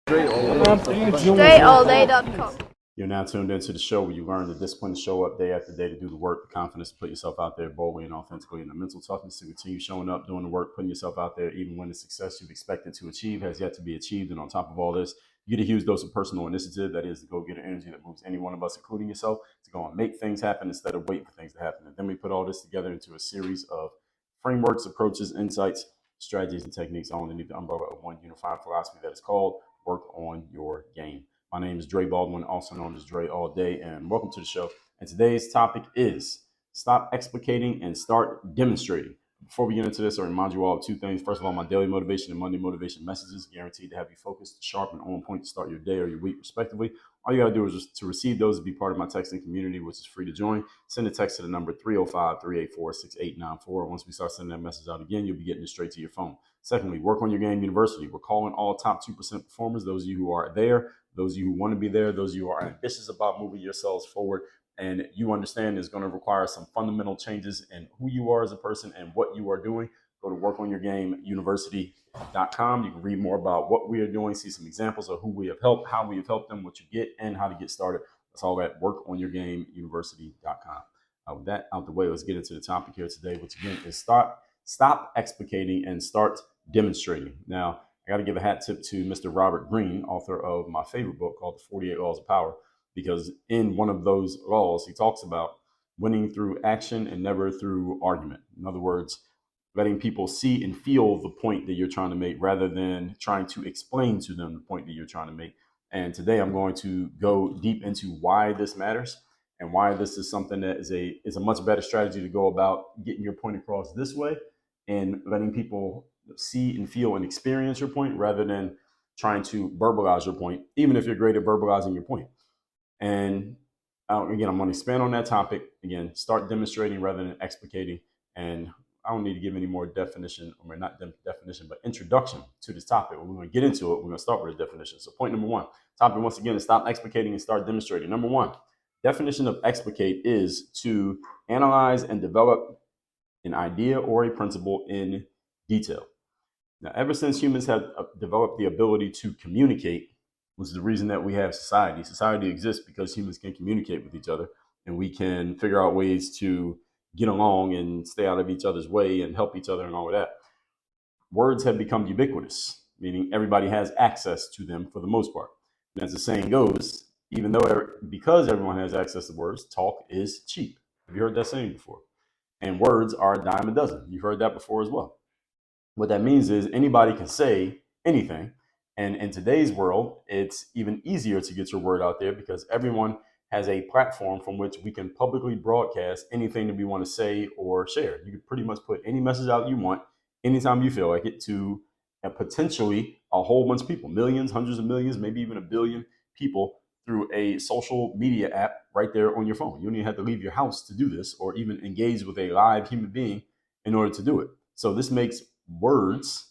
StrayAllDay.com. You're now tuned into the show where you learn the discipline to show up day after day, to do the work, the confidence to put yourself out there boldly and authentically, and the mental toughness to continue showing up, doing the work, putting yourself out there, even when the success you've expected to achieve has yet to be achieved. And on top of all this, you get a huge dose of personal initiative. That is the go-getter energy that moves any one of us, including yourself, to go and make things happen instead of waiting for things to happen. And then we put all this together into a series of frameworks, approaches, insights, strategies, and techniques all underneath the umbrella of one unified philosophy that is called Work on Your Game. My name is Dre Baldwin, also known as Dre All Day, and welcome to the show. And today's topic is stop explicating and start demonstrating. Before we get into this, I remind you all of two things. First of all, my daily motivation and Monday motivation messages guaranteed to have you focused, sharp, and on point to start your day or your week, respectively. All you got to do is just to receive those and be part of my texting community, which is free to join. Send a text to the number 305-384-6894. Once we start sending that message out again, you'll be getting it straight to your phone. Secondly, Work on Your Game University. We're calling all top 2% performers, those of you who are there, those of you who want to be there, those of you who are ambitious about moving yourselves forward, and you understand is going to require some fundamental changes in who you are as a person and what you are doing. Go to workonyourgameuniversity.com. You can read more about what we are doing, see some examples of who we have helped, how we have helped them, what you get, and how to get started. That's all at workonyourgameuniversity.com. With that out the way, let's get into the topic here today, which again is stop explicating and start demonstrating. Now, I got to give a hat tip to Mr. Robert Greene, author of my favorite book called The 48 Laws of Power, because in one of those laws, he talks about winning through action and never through argument. In other words, letting people see and feel the point that you're trying to make rather than trying to explain to them the point that you're trying to make. And today I'm going to go deep into why this matters and why this is something that is a much better strategy to go about getting your point across this way and letting people see and feel and experience your point rather than trying to verbalize your point, even if you're great at verbalizing your point. And again, I'm going to expand on that topic. Again, start demonstrating rather than explicating. And I don't need to give any more definition, or not definition, but introduction to this topic. We're going to get into it. We're going to start with a definition. So point number one, topic once again is stop explicating and start demonstrating. Number one, definition of explicate is to analyze and develop an idea or a principle in detail. Now, ever since humans have developed the ability to communicate, which is the reason that we have society. Society exists because humans can communicate with each other, and we can figure out ways to get along and stay out of each other's way and help each other and all of that. Words have become ubiquitous, meaning everybody has access to them for the most part. And as the saying goes, because everyone has access to words, talk is cheap. Have you heard that saying before? And words are a dime a dozen. You've heard that before as well. What that means is anybody can say anything. And in today's world, it's even easier to get your word out there because everyone has a platform from which we can publicly broadcast anything that we want to say or share. You can pretty much put any message out you want anytime you feel like it to potentially a whole bunch of people, millions, hundreds of millions, maybe even a billion people through a social media app right there on your phone. You don't even have to leave your house to do this or even engage with a live human being in order to do it. So this makes words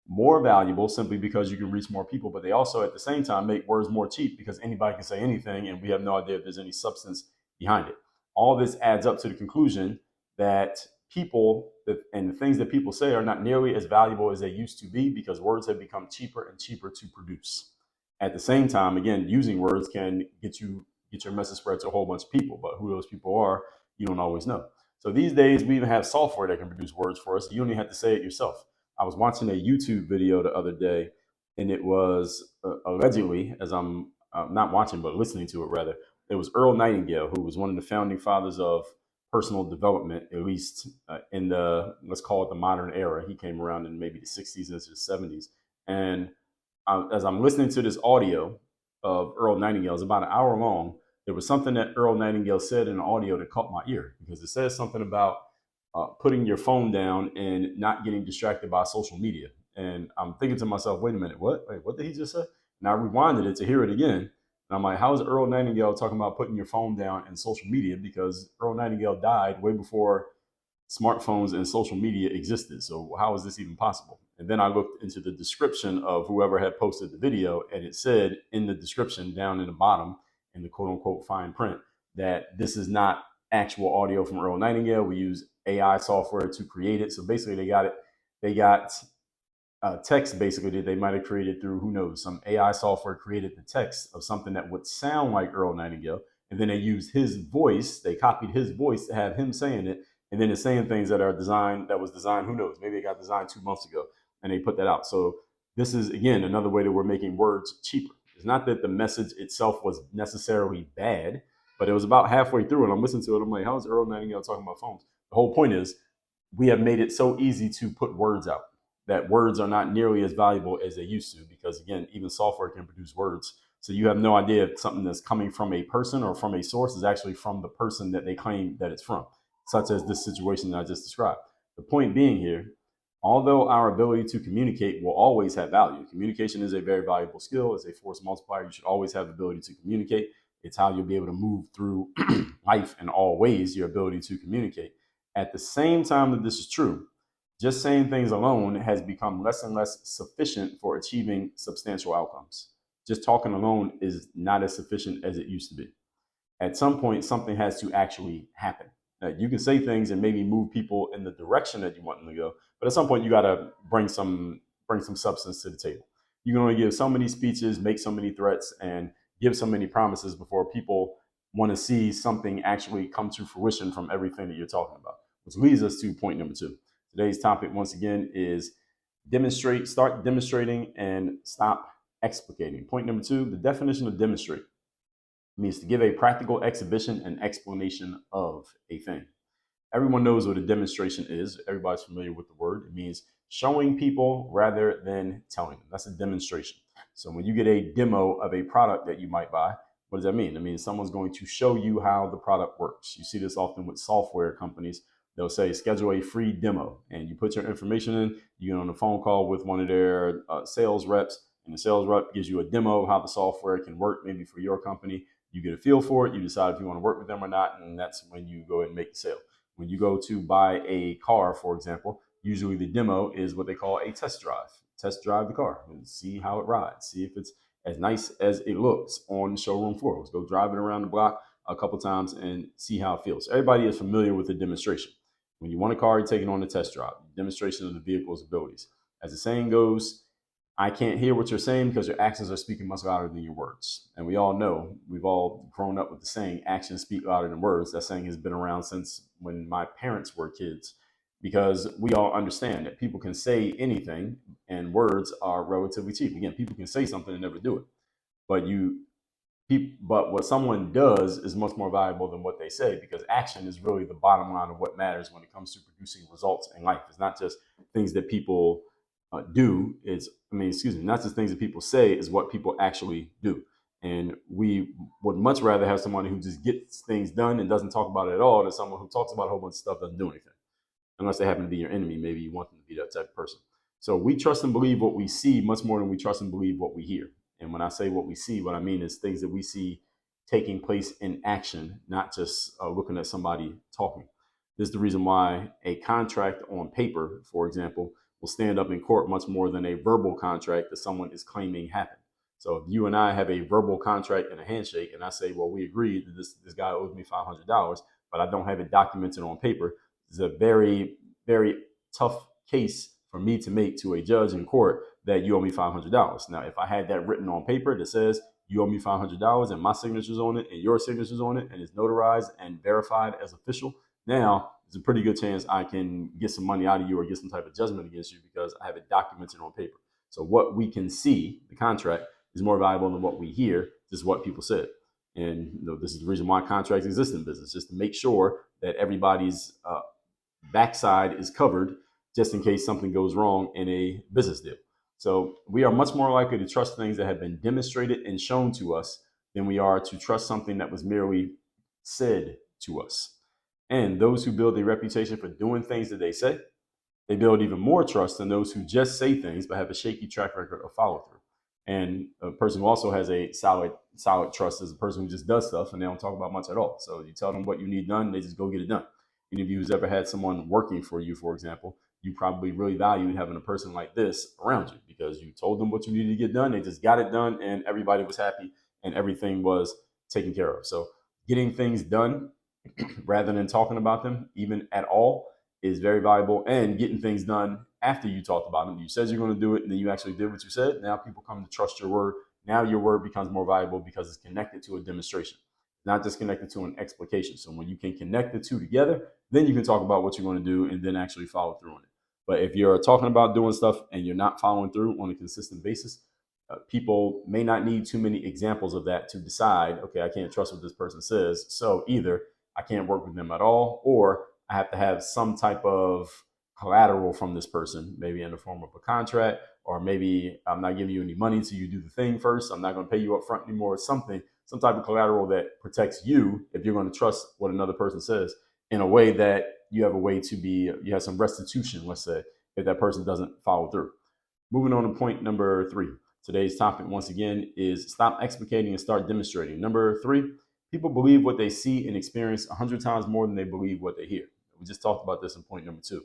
more valuable simply because you can reach more people, but they also at the same time make words more cheap because anybody can say anything and we have no idea if there's any substance behind it. All this adds up to the conclusion that people and the things that people say are not nearly as valuable as they used to be because words have become cheaper and cheaper to produce. At the same time, again, using words can get your message spread to a whole bunch of people, but who those people are, you don't always know. So these days we even have software that can produce words for us. You don't even have to say it yourself. I was watching a YouTube video the other day, and it was allegedly, as I'm not watching, but listening to it rather, it was Earl Nightingale, who was one of the founding fathers of personal development, at least in the, let's call it the modern era. He came around in maybe the 60s into the 70s. And as I'm listening to this audio of Earl Nightingale, it's about an hour long, there was something that Earl Nightingale said in the audio that caught my ear because it says something about putting your phone down and not getting distracted by social media. And I'm thinking to myself, wait a minute, what? Wait, what did he just say? And I rewinded it to hear it again. And I'm like, how is Earl Nightingale talking about putting your phone down and social media? Because Earl Nightingale died way before smartphones and social media existed. So how is this even possible? And then I looked into the description of whoever had posted the video, and it said in the description down in the bottom in the quote unquote fine print that this is not actual audio from Earl Nightingale. We use AI software to create it. So basically they got text basically that they might have created through, who knows, some AI software created the text of something that would sound like Earl Nightingale. And then they used his voice, they copied his voice to have him saying it. And then it's saying things that are designed, that was designed, who knows, maybe it got designed 2 months ago and they put that out. So this is, again, another way that we're making words cheaper. It's not that the message itself was necessarily bad, but it was about halfway through and I'm listening to it. I'm like, how is Earl Nightingale talking about phones? The whole point is we have made it so easy to put words out that words are not nearly as valuable as they used to, because again, even software can produce words. So you have no idea if something that's coming from a person or from a source is actually from the person that they claim that it's from, such as this situation that I just described. The point being here, although our ability to communicate will always have value, communication is a very valuable skill. It's a force multiplier. You should always have the ability to communicate. It's how you'll be able to move through life in all ways, your ability to communicate. At the same time that this is true, just saying things alone has become less and less sufficient for achieving substantial outcomes. Just talking alone is not as sufficient as it used to be. At some point, something has to actually happen. Now, you can say things and maybe move people in the direction that you want them to go, but at some point, you got to bring some substance to the table. You can only give so many speeches, make so many threats, and give so many promises before people want to see something actually come to fruition from everything that you're talking about. Which leads us to point number 2. Today's topic, once again, is start demonstrating and stop explicating. Point number 2, the definition of demonstrate means to give a practical exhibition and explanation of a thing. Everyone knows what a demonstration is. Everybody's familiar with the word. It means showing people rather than telling them. That's a demonstration. So when you get a demo of a product that you might buy, what does that mean? It means someone's going to show you how the product works. You see this often with software companies. They'll say, schedule a free demo, and you put your information in, you get on a phone call with one of their sales reps, and the sales rep gives you a demo of how the software can work, maybe for your company. You get a feel for it, you decide if you want to work with them or not, and that's when you go ahead and make the sale. When you go to buy a car, for example, usually the demo is what they call a test drive. Test drive the car and see how it rides, see if it's as nice as it looks on the showroom floor. Let's go drive it around the block a couple times and see how it feels. Everybody is familiar with the demonstration. When you want a car, you're taking on a test drive, demonstration of the vehicle's abilities. As the saying goes, I can't hear what you're saying because your actions are speaking much louder than your words. And we all know, we've all grown up with the saying, actions speak louder than words. That saying has been around since when my parents were kids, because we all understand that people can say anything and words are relatively cheap. Again, people can say something and never do it. But what someone does is much more valuable than what they say, because action is really the bottom line of what matters when it comes to producing results in life. It's not just things that people do. Not just things that people say, is what people actually do. And we would much rather have somebody who just gets things done and doesn't talk about it at all than someone who talks about a whole bunch of stuff, doesn't do anything. Unless they happen to be your enemy, maybe you want them to be that type of person. So we trust and believe what we see much more than we trust and believe what we hear. And when I say what we see, what I mean is things that we see taking place in action, not just looking at somebody talking. This is the reason why a contract on paper, for example, will stand up in court much more than a verbal contract that someone is claiming happened. So if you and I have a verbal contract and a handshake, and I say, well, we agreed that this guy owes me $500, but I don't have it documented on paper, it's a very, very tough case for me to make to a judge in court that you owe me $500. Now, if I had that written on paper that says you owe me $500 and my signature's on it and your signature's on it and it's notarized and verified as official, now there's a pretty good chance I can get some money out of you or get some type of judgment against you because I have it documented on paper. So what we can see, the contract, is more valuable than what we hear, just what people said. And this is the reason why contracts exist in business, just to make sure that everybody's backside is covered just in case something goes wrong in a business deal. So we are much more likely to trust things that have been demonstrated and shown to us than we are to trust something that was merely said to us. And those who build a reputation for doing things that they say, they build even more trust than those who just say things but have a shaky track record of follow through. And a person who also has a solid trust is a person who just does stuff and they don't talk about much at all. So you tell them what you need done, they just go get it done. Any of you who's ever had someone working for you, for example, you probably really valued having a person like this around you because you told them what you needed to get done. They just got it done and everybody was happy and everything was taken care of. So getting things done rather than talking about them even at all is very valuable. And getting things done after you talked about them. You said you're going to do it, and then you actually did what you said. Now people come to trust your word. Now your word becomes more valuable because it's connected to a demonstration, not just connected to an explication. So when you can connect the two together, then you can talk about what you're going to do and then actually follow through on it. But if you're talking about doing stuff and you're not following through on a consistent basis, people may not need too many examples of that to decide, okay, I can't trust what this person says. So either I can't work with them at all, or I have to have some type of collateral from this person, maybe in the form of a contract, or maybe I'm not giving you any money until you do the thing first. I'm not going to pay you up front anymore. Something, some type of collateral that protects you if you're going to trust what another person says, in a way that you have a way to be, you have some restitution, let's say, if that person doesn't follow through. Moving on to point number 3. Today's topic, once again, is stop explicating and start demonstrating. Number 3, people believe what they see and experience 100 times more than they believe what they hear. We just talked about this in point number 2.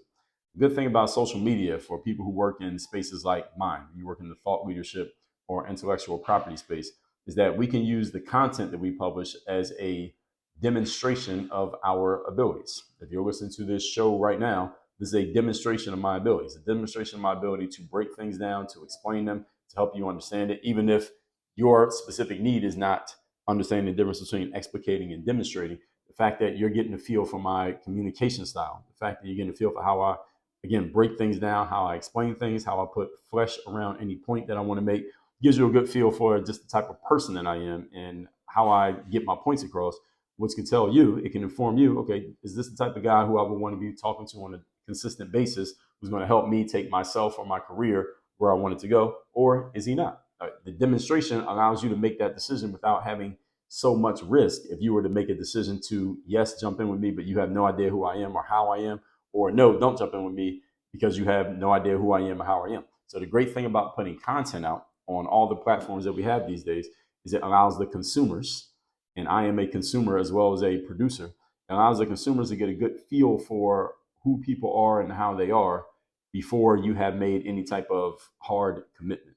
The good thing about social media for people who work in spaces like mine, you work in the thought leadership or intellectual property space, is that we can use the content that we publish as a demonstration of our abilities. If you're listening to this show right now, this is a demonstration of my abilities, a demonstration of my ability to break things down, to explain them, to help you understand it, even if your specific need is not understanding the difference between explicating and demonstrating. The fact that you're getting a feel for my communication style, the fact that you're getting a feel for how I, again, break things down, how I explain things, how I put flesh around any point that I want to make, gives you a good feel for just the type of person that I am and how I get my points across, which can tell you, it can inform you, okay, is this the type of guy who I would want to be talking to on a consistent basis, who's going to help me take myself or my career where I want it to go, or is he not? The demonstration allows you to make that decision without having so much risk. If you were to make a decision to, yes, jump in with me, but you have no idea who I am or how I am, or no, don't jump in with me because you have no idea who I am or how I am. So the great thing about putting content out on all the platforms that we have these days is it allows the consumers, and I am a consumer as well as a producer, it allows the consumers to get a good feel for who people are and how they are before you have made any type of hard commitment.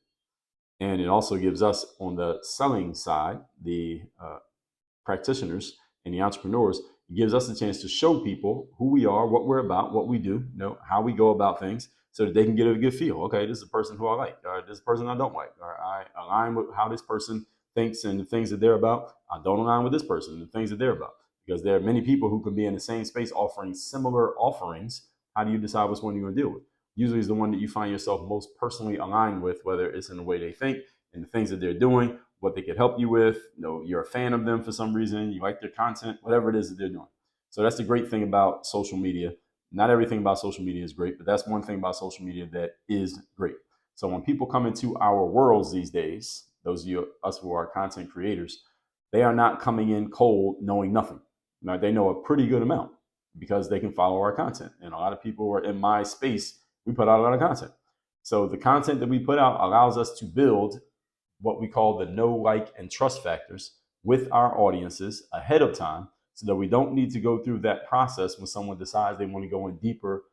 And it also gives us on the selling side, the practitioners and the entrepreneurs, it gives us a chance to show people who we are, what we're about, what we do, how we go about things, so that they can get a good feel. Okay, this is a person who I like, or this is a person I don't like, or I align with how this person thinks and the things that they're about. I don't align with this person and the things that they're about. Because there are many people who can be in the same space offering similar offerings. How do you decide which one you're going to deal with? Usually it's the one that you find yourself most personally aligned with, whether it's in the way they think and the things that they're doing, what they could help you with. You're a fan of them for some reason, you like their content, whatever it is that they're doing. So that's the great thing about social media. Not everything about social media is great, but that's one thing about social media that is great. So when people come into our worlds these days, those of you, us who are content creators, they are not coming in cold knowing nothing. Now, they know a pretty good amount because they can follow our content. And a lot of people are in my space, we put out a lot of content. So the content that we put out allows us to build what we call the know, like, and trust factors with our audiences ahead of time, so that we don't need to go through that process when someone decides they want to go in deeper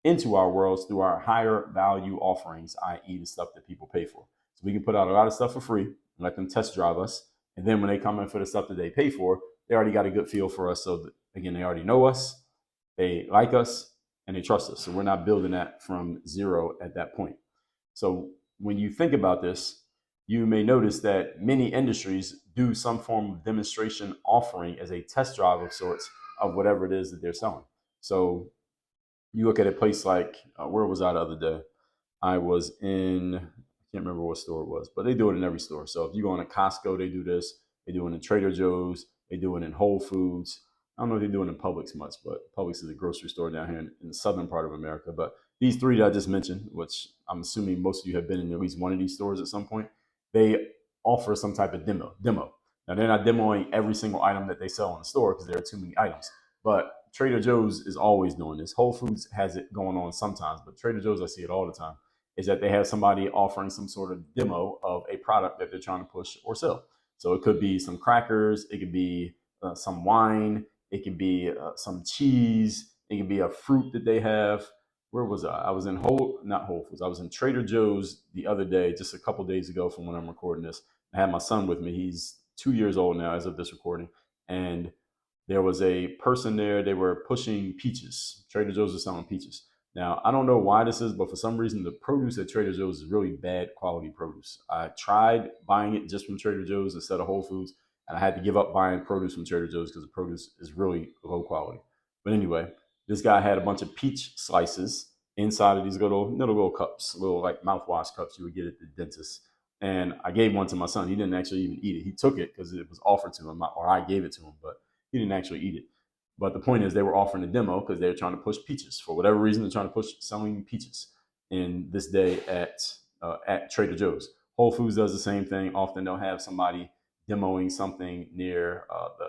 into our worlds through our higher value offerings, i.e. the stuff that people pay for. So we can put out a lot of stuff for free and let them test drive us. And then when they come in for the stuff that they pay for, they already got a good feel for us. So that, again, they already know us, they like us, and they trust us. So we're not building that from zero at that point. So when you think about this, you may notice that many industries do some form of demonstration offering as a test drive of sorts of whatever it is that they're selling. So you look at a place like, where was I the other day? I was in, I can't remember what store it was, but they do it in every store. So if you go in a Costco, they do this. They do it in Trader Joe's. They do it in Whole Foods. I don't know if they do it in Publix much, but Publix is a grocery store down here in the southern part of America. But these 3 that I just mentioned, which I'm assuming most of you have been in at least one of these stores at some point, they offer some type of demo. Now, they're not demoing every single item that they sell in the store because there are too many items. But Trader Joe's is always doing this. Whole Foods has it going on sometimes, but Trader Joe's, I see it all the time, is that they have somebody offering some sort of demo of a product that they're trying to push or sell. So it could be some crackers, it could be some wine, it could be some cheese, it could be a fruit that they have. Where was I? I was in not Whole Foods. I was in Trader Joe's the other day, just a couple days ago from when I'm recording this. I had my son with me. He's 2 years old now as of this recording. And there was a person there, they were pushing peaches. Trader Joe's was selling peaches. Now, I don't know why this is, but for some reason, the produce at Trader Joe's is really bad quality produce. I tried buying it just from Trader Joe's instead of Whole Foods, and I had to give up buying produce from Trader Joe's because the produce is really low quality. But anyway, this guy had a bunch of peach slices inside of these little cups, little like mouthwash cups you would get at the dentist. And I gave one to my son. He didn't actually even eat it. He took it because it was offered to him, or I gave it to him, but he didn't actually eat it. But the point is, they were offering a demo because they were trying to push peaches for whatever reason. They're trying to push selling peaches in this day at Trader Joe's. Whole Foods does the same thing. Often they'll have somebody demoing something near the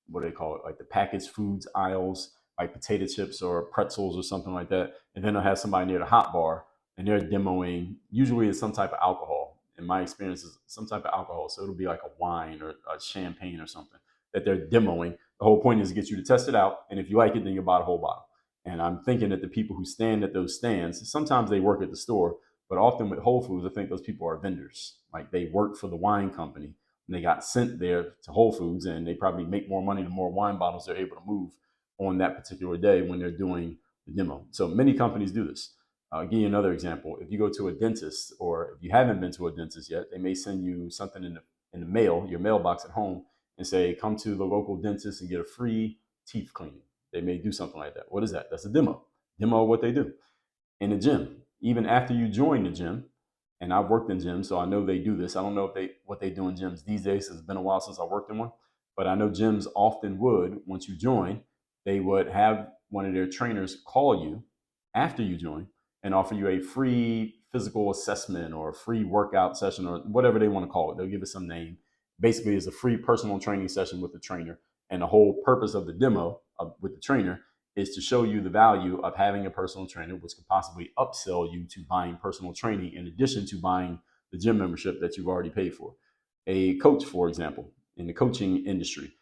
what do they call it, like the packaged foods aisles, like potato chips or pretzels or something like that. And then they'll have somebody near the hot bar, and they're demoing. Usually, it's some type of alcohol. In my experience, is some type of alcohol. So it'll be like a wine or a champagne or something that they're demoing. The whole point is to get you to test it out, and if you like it, then you buy the whole bottle. And I'm thinking that the people who stand at those stands, sometimes they work at the store, but often with Whole Foods, I think those people are vendors. Like they work for the wine company, and they got sent there to Whole Foods, and they probably make more money the more wine bottles they're able to move on that particular day when they're doing the demo. So many companies do this. I'll give you another example. If you go to a dentist, or if you haven't been to a dentist yet, they may send you something in the mail, your mailbox at home, and say, come to the local dentist and get a free teeth cleaning. They may do something like that. What is that? That's a demo of what they do. In the gym, even after you join the gym, and I've worked in gyms, so I know they do this. I don't know if what they do in gyms these days. It's been a while since I worked in one, but I know gyms often would, once you join, they would have one of their trainers call you after you join and offer you a free physical assessment or a free workout session or whatever they want to call it. They'll give it some name. Basically, it's a free personal training session with the trainer. And the whole purpose of the demo with the trainer is to show you the value of having a personal trainer, which could possibly upsell you to buying personal training in addition to buying the gym membership that you've already paid for. A coach, for example, in the coaching industry,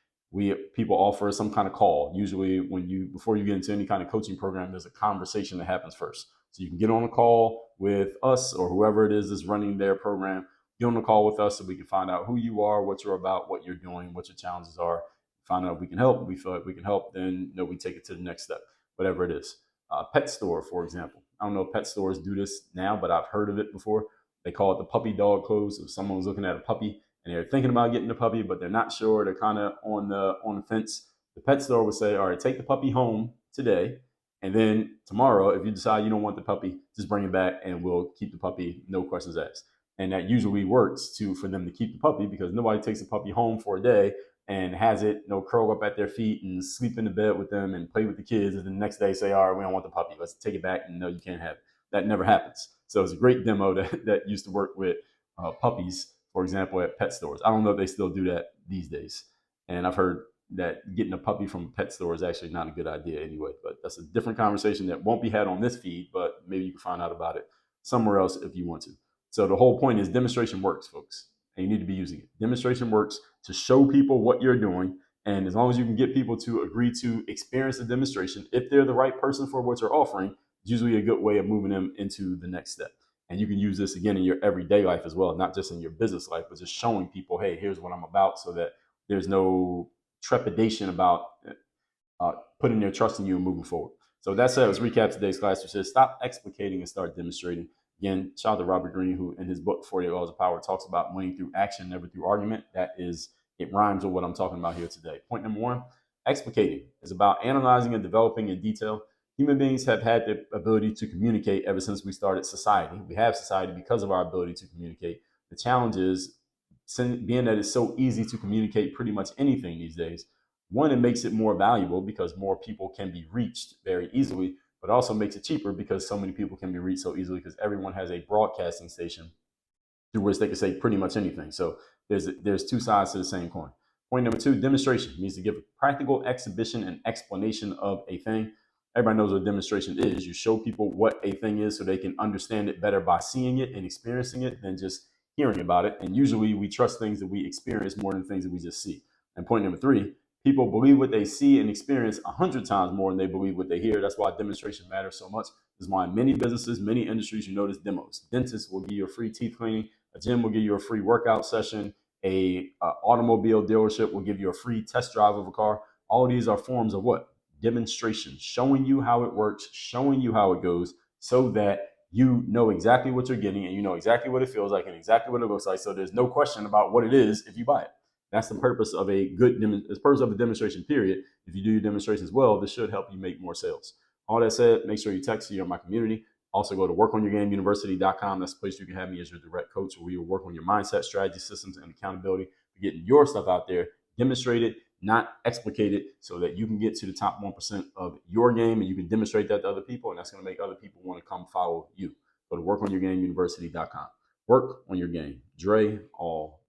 people offer some kind of call. Usually, before you get into any kind of coaching program, there's a conversation that happens first. So you can get on a call with us or whoever it is that's running their program. Get on a call with us so we can find out who you are, what you're about, what you're doing, what your challenges are. Find out if we can help. If we feel like we can help, then we take it to the next step, whatever it is. Pet store, for example. I don't know if pet stores do this now, but I've heard of it before. They call it the puppy dog close. If someone's looking at a puppy and they're thinking about getting a puppy, but they're not sure, they're kind of on the fence. The pet store would say, all right, take the puppy home today. And then tomorrow, if you decide you don't want the puppy, just bring it back and we'll keep the puppy, no questions asked. And that usually works for them to keep the puppy because nobody takes a puppy home for a day and has it curl up at their feet and sleep in the bed with them and play with the kids. And then the next day say, all right, we don't want the puppy. Let's take it back. And no, you can't have it. That never happens. So it's a great demo that used to work with puppies, for example, at pet stores. I don't know if they still do that these days. And I've heard that getting a puppy from a pet store is actually not a good idea anyway. But that's a different conversation that won't be had on this feed, but maybe you can find out about it somewhere else if you want to. So the whole point is demonstration works, folks, and you need to be using it. Demonstration works to show people what you're doing. And as long as you can get people to agree to experience the demonstration, if they're the right person for what you're offering, it's usually a good way of moving them into the next step. And you can use this again in your everyday life as well, not just in your business life, but just showing people, hey, here's what I'm about, so that there's no trepidation about putting their trust in you and moving forward. So that said, let's recap today's class. Which says stop explicating and start demonstrating. Again, shout out to Robert Greene, who in his book 48 Laws of Power talks about winning through action, never through argument. It rhymes with what I'm talking about here today. Point number one, explicating is about analyzing and developing in detail. Human beings have had the ability to communicate ever since we started society. We have society because of our ability to communicate. The challenge is, being that it's so easy to communicate pretty much anything these days, one, it makes it more valuable because more people can be reached very easily, but also makes it cheaper because so many people can be reached so easily because everyone has a broadcasting station through which they can say pretty much anything. So there's two sides to the same coin. Point number two, demonstration means to give a practical exhibition and explanation of a thing. Everybody knows what a demonstration is. You show people what a thing is so they can understand it better by seeing it and experiencing it than just hearing about it. And usually we trust things that we experience more than things that we just see. And point number three, people believe what they see and experience 100 times more than they believe what they hear. That's why demonstration matters so much. This is why in many businesses, many industries, you notice demos. Dentists will give you a free teeth cleaning. A gym will give you a free workout session. A automobile dealership will give you a free test drive of a car. All of these are forms of what? demonstrations, showing you how it works, showing you how it goes, so that you know exactly what you're getting and you know exactly what it feels like and exactly what it looks like. So there's no question about what it is if you buy it. That's the purpose of a demonstration period. If you do your demonstrations well, this should help you make more sales. All that said, make sure you text me or my community. Also go to workonyourgameuniversity.com. That's the place you can have me as your direct coach, where we will work on your mindset, strategy, systems, and accountability for getting your stuff out there, demonstrate it, not explicate it, so that you can get to the top 1% of your game and you can demonstrate that to other people. And that's going to make other people want to come follow you. Go to workonyourgameuniversity.com. Work on your game. Dre, all